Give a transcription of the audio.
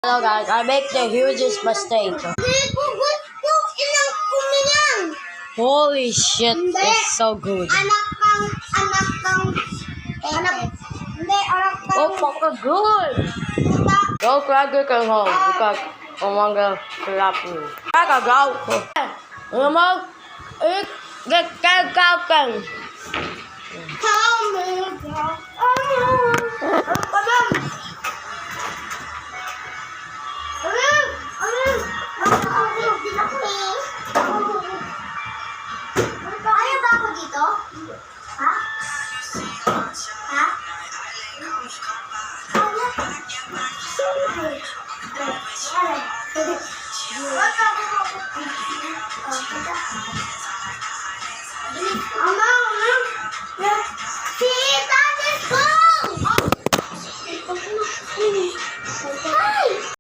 Hello guys, I make the hugest mistake. Holy shit, it's so good. Oh, fucking good. Don't crack it at home because I'm gonna slap you. I gotta go. You know, get out.